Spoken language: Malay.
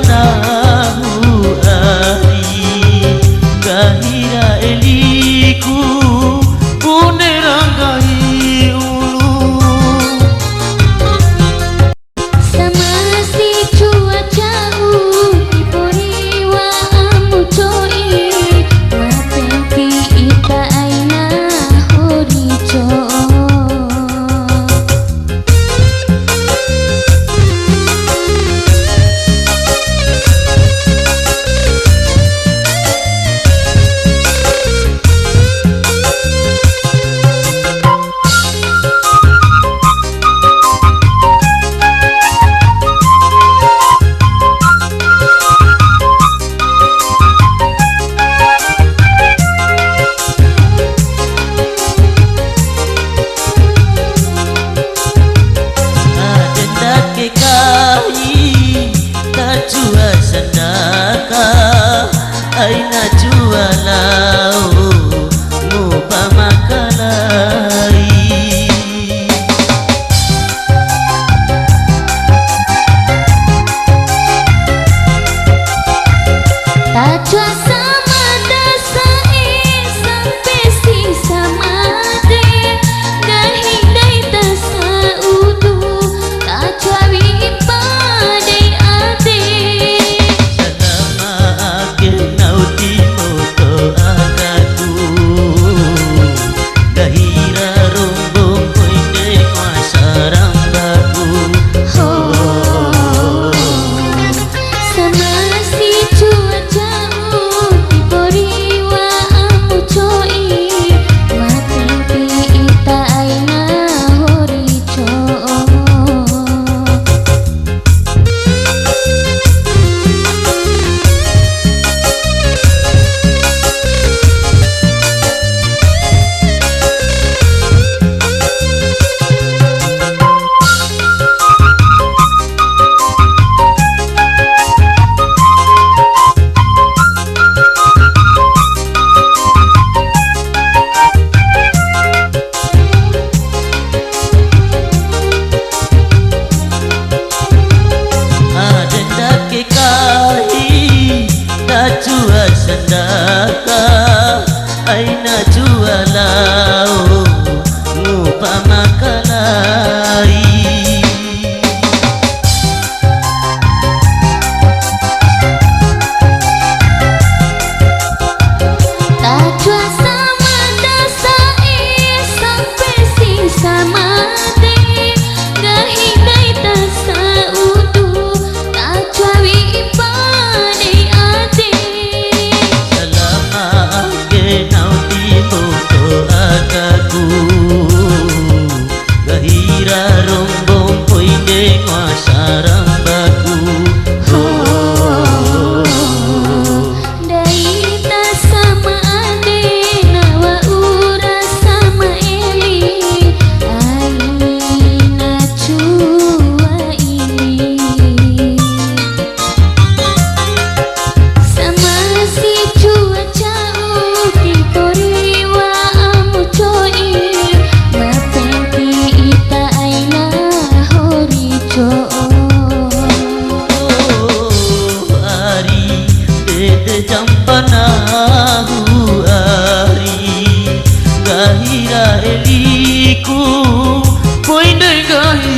panahu ari gahira eliku puneranggai ulu sama si cuaca dipuriwa amucoi mapenti ita aina horico jua sandaka aina jua lau mupa makalai tajwa sama dasa sampai si sama de gahindai tasa udu tajwa wipa jua sandaka aina jua lau lupa makalai tajwa sama dasa sampai si sama de gahindai tasa udu tajwa wipa gahira rombong poinde masarang baku daita sama ade nawa ura sama eli aina cua ini sama si cuaca dipuriwa amucoi mapenti ita aina horico ari dede jampanahu ari gahira eliku poinde gahi